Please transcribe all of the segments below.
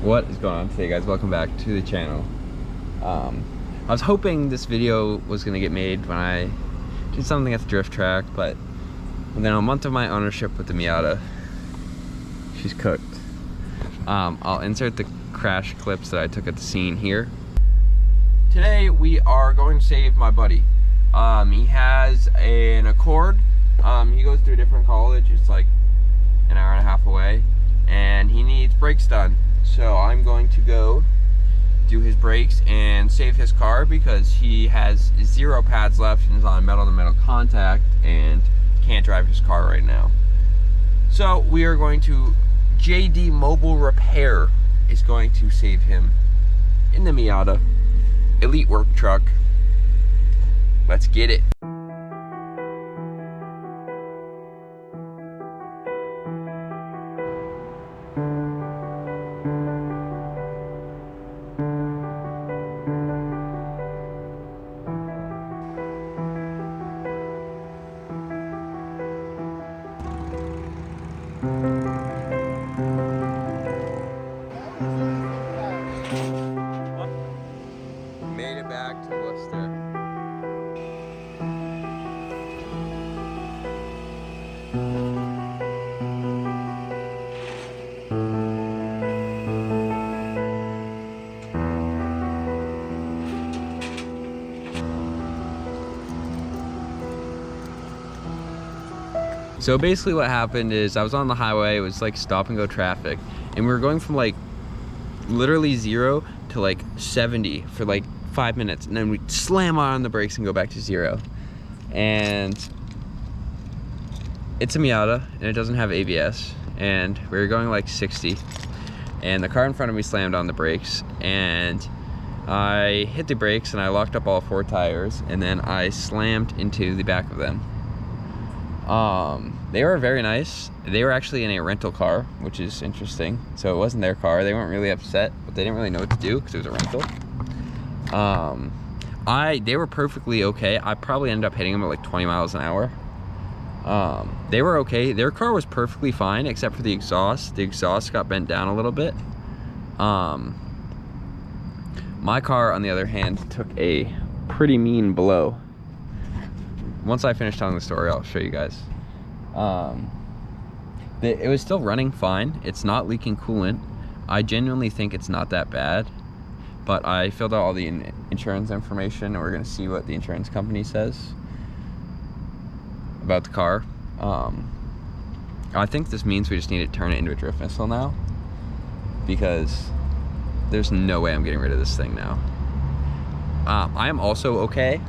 What is going on today, guys? Welcome back to the channel. I was hoping this video was gonna get made when I did something at the drift track, but within a month of my ownership with the Miata, she's cooked. I'll insert the crash clips that I took at the scene here. Today we are going to save my buddy. He has an Accord. He goes to a different college. It's like an hour and a half away, and he needs brakes done. So I'm going to go do his brakes and save his car because he has 0 pads left and is on metal-to-metal contact and can't drive his car right now. So we are going to, JD Mobile Repair is going to save him in the Miata Elite work truck. Let's get it. Made it back to Worcester. So basically what happened is I was on the highway, it was like stop and go traffic, and we were going from like literally 0 to like 70 for like 5 minutes, and then we slam on the brakes and go back to 0. And it's a Miata and it doesn't have ABS, and we were going like 60, and the car in front of me slammed on the brakes, and I hit the brakes and I locked up all 4 tires, and then I slammed into the back of them. They were very nice. They were actually in a rental car, which is interesting. So it wasn't their car. They weren't really upset, but they didn't really know what to do because it was a rental. They were perfectly okay. I probably ended up hitting them at like 20 miles an hour. They were okay. Their car was perfectly fine except for the exhaust. The exhaust got bent down a little bit. My car, on the other hand, took a pretty mean blow. Once I finish telling the story, I'll show you guys. It was still running fine. It's not leaking coolant. I genuinely think it's not that bad, but I filled out all the insurance information, and we're gonna see what the insurance company says about the car. I think this means we just need to turn it into a drift missile now, because there's no way I'm getting rid of this thing now. I am also okay.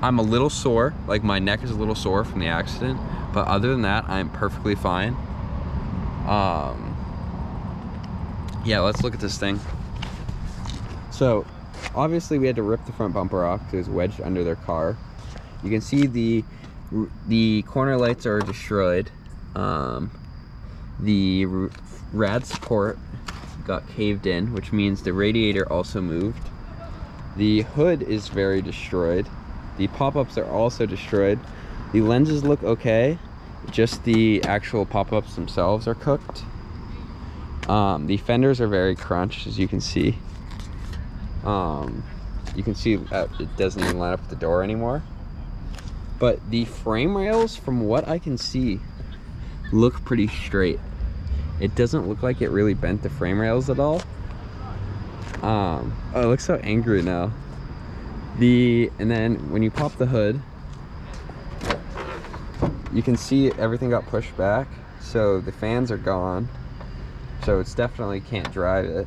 I'm a little sore, like my neck is a little sore from the accident, but other than that, I'm perfectly fine. Yeah, let's look at this thing. So, obviously we had to rip the front bumper off because it was wedged under their car. You can see the corner lights are destroyed. The rad support got caved in, which means the radiator also moved. The hood is very destroyed. The pop-ups are also destroyed. The lenses look okay, just the actual pop-ups themselves are cooked. The fenders are very crunched, as you can see. You can see that it doesn't even line up with the door anymore. But the frame rails, from what I can see, look pretty straight. It doesn't look like it really bent the frame rails at all. Oh, it looks so angry now. And then when you pop the hood, you can see everything got pushed back, so the fans are gone, so it's definitely can't drive it.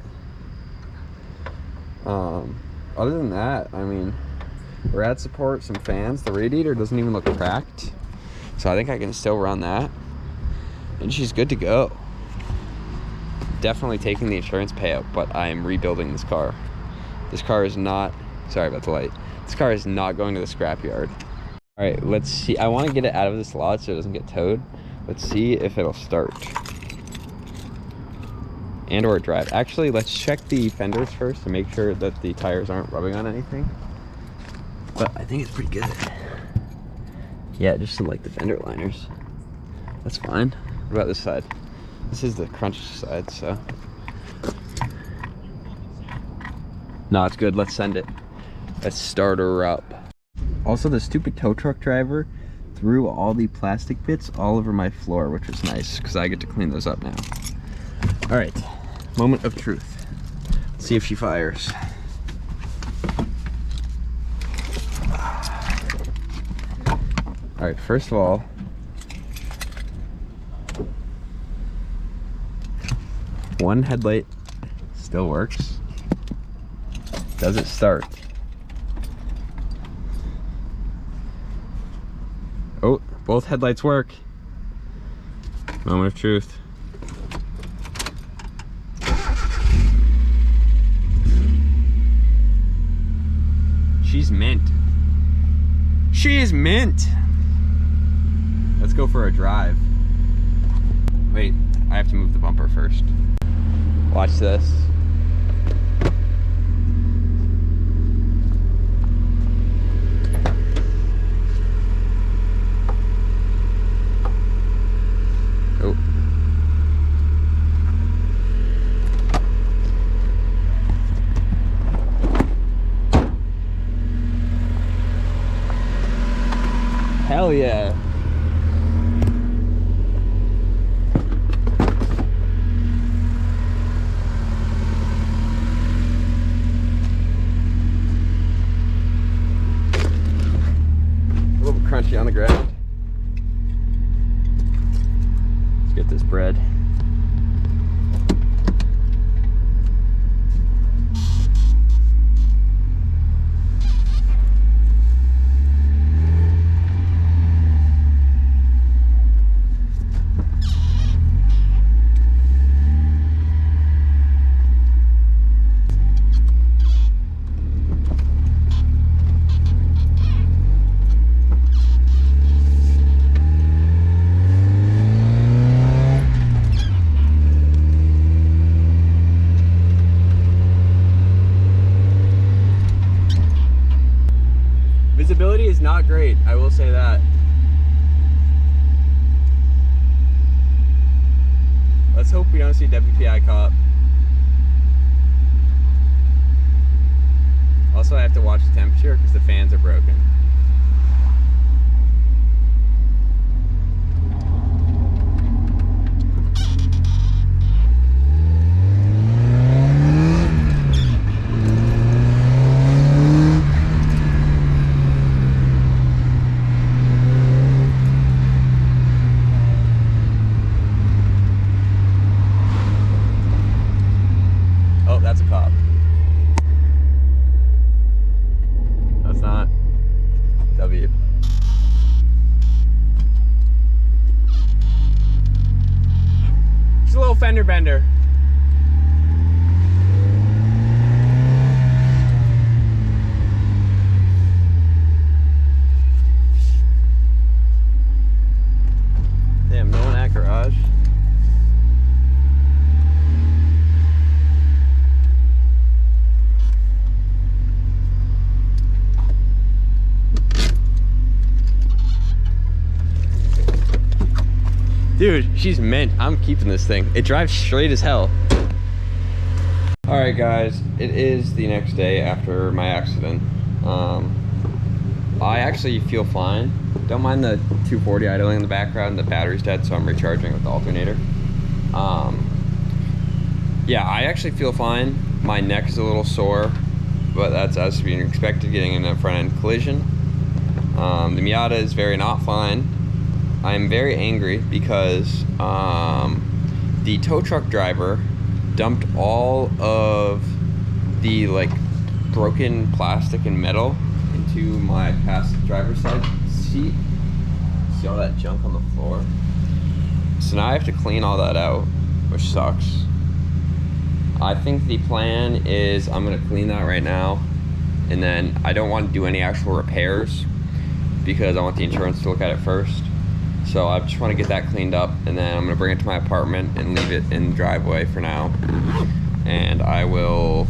Other than that, I mean, rad support, some fans, the radiator doesn't even look cracked, so I think I can still run that, and she's good to go. Definitely taking the insurance payout, but I am rebuilding this car. This car is not, sorry about the light, this car is not going to the scrapyard. All right, let's see. I want to get it out of this lot so it doesn't get towed. Let's see if it'll start and or drive. Actually, let's check the fenders first to make sure that the tires aren't rubbing on anything. But I think it's pretty good. Yeah, just some like the fender liners. That's fine. What about this side? This is the crunch side, so No, it's good. Let's send it. Let's start her up. Also, the stupid tow truck driver threw all the plastic bits all over my floor, which was nice because I get to clean those up now. All right, moment of truth. Let's see if she fires. All right, first of all, one headlight still works. Does it start? Oh, both headlights work. Moment of truth. She's mint. She is mint. Let's go for a drive. Wait, I have to move the bumper first. Watch this. Oh. Hell yeah. A little crunchy on the ground. Let's get this bread. Visibility is not great, I will say that. Let's hope we don't see a WPI cop. Also, I have to watch the temperature because the fans are broken. Oh, that's a cop. That's not. W. Just a little fender bender. Damn, no one at garage. Dude, she's mint. I'm keeping this thing. It drives straight as hell. All right, guys, it is the next day after my accident. I actually feel fine. Don't mind the 240 idling in the background. The battery's dead, so I'm recharging with the alternator. Yeah, I actually feel fine. My neck is a little sore, but that's as being expected getting in a front end collision. The Miata is very not fine. I'm very angry because the tow truck driver dumped all of the broken plastic and metal into my driver's side seat. See all that junk on the floor? So now I have to clean all that out, which sucks. I think the plan is I'm gonna clean that right now, and then I don't want to do any actual repairs because I want the insurance to look at it first. So I just want to get that cleaned up, and then I'm going to bring it to my apartment and leave it in the driveway for now. And I will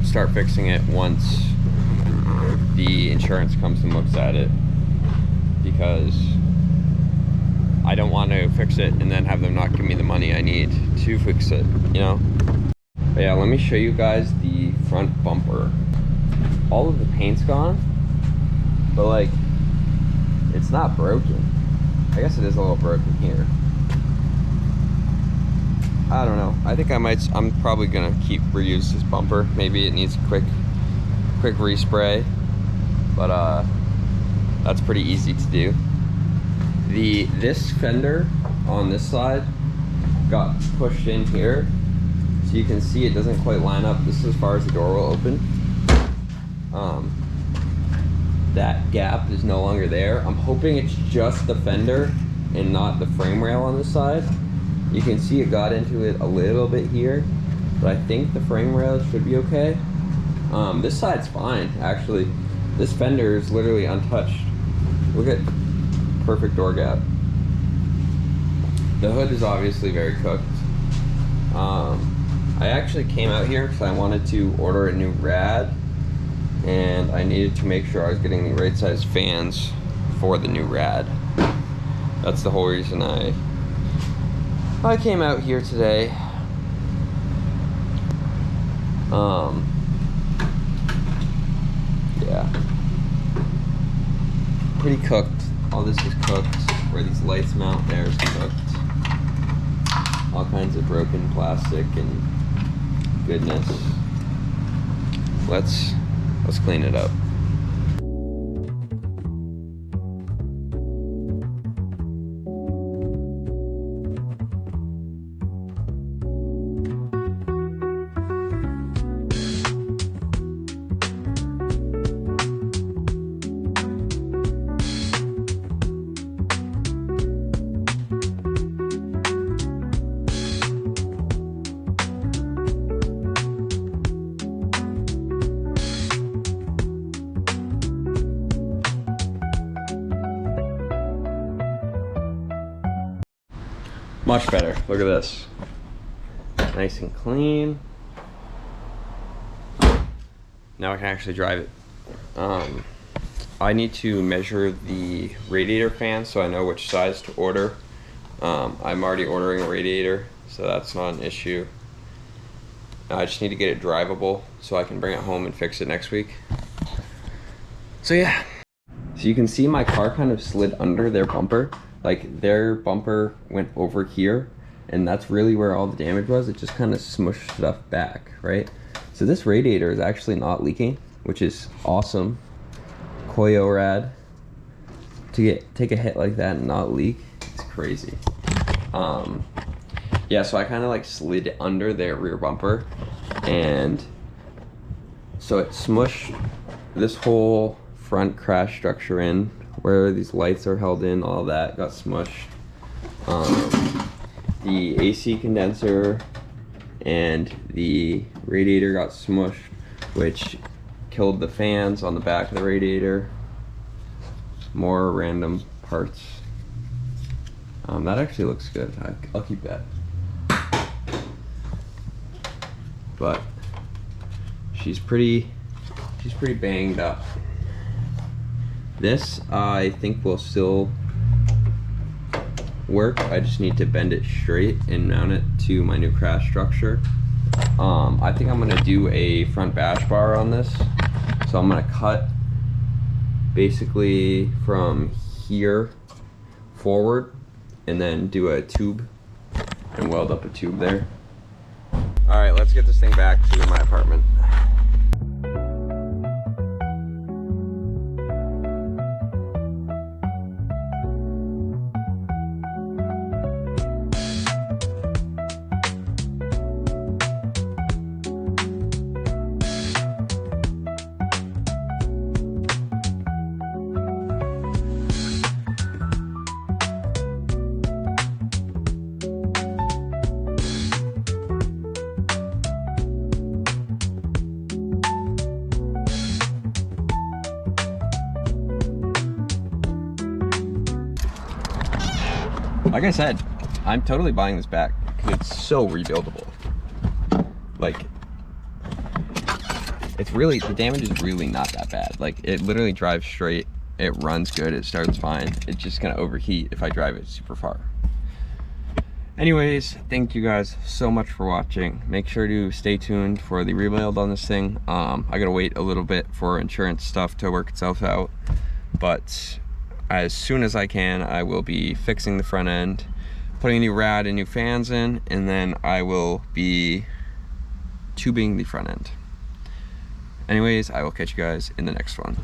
start fixing it once the insurance comes and looks at it, because I don't want to fix it and then have them not give me the money I need to fix it, you know? But yeah, let me show you guys the front bumper. All of the paint's gone, but like, it's not broken. I guess it is a little broken here. I don't know. I think I'm probably gonna reuse this bumper. Maybe it needs a quick respray, but that's pretty easy to do. This fender on this side got pushed in here, so you can see it doesn't quite line up. This is as far as the door will open. That gap is no longer there. I'm hoping it's just the fender and not the frame rail on this side. You can see it got into it a little bit here, but I think the frame rail should be okay. This side's fine, actually. This fender is literally untouched. Look at perfect door gap. The hood is obviously very cooked. I actually came out here because I wanted to order a new rad, and I needed to make sure I was getting the right size fans for the new rad. That's the whole reason I came out here today. Yeah, pretty cooked. All this is cooked. Where these lights mount, there's cooked. All kinds of broken plastic and goodness. Let's clean it up. Much better. Look at this. Nice and clean. Now I can actually drive it. I need to measure the radiator fan so I know which size to order. I'm already ordering a radiator, so that's not an issue. I just need to get it drivable so I can bring it home and fix it next week. So yeah. So you can see my car kind of slid under their bumper. Like, their bumper went over here, and that's really where all the damage was. It just kind of smushed stuff back, right? So this radiator is actually not leaking, which is awesome. Koyo rad. To take a hit like that and not leak, it's crazy. Yeah, so I kind of like slid under their rear bumper, and so it smushed this whole front crash structure in, where these lights are held in, all that got smushed. The AC condenser and the radiator got smushed, which killed the fans on the back of the radiator. More random parts. That actually looks good. I'll keep that. But she's pretty banged up. This, I think, will still work. I just need to bend it straight and mount it to my new crash structure. I think I'm gonna do a front bash bar on this. So I'm gonna cut basically from here forward and then do a tube and weld up a tube there. All right, let's get this thing back to my apartment. Like I said, I'm totally buying this back because it's so rebuildable. Like, it's really, the damage is really not that bad. Like, it literally drives straight, it runs good, it starts fine. It's just gonna overheat if I drive it super far. Anyways, thank you guys so much for watching. Make sure to stay tuned for the rebuild on this thing. I gotta wait a little bit for insurance stuff to work itself out, but as soon as I can, I will be fixing the front end, putting a new rad and new fans in, and then I will be tubing the front end. Anyways, I will catch you guys in the next one.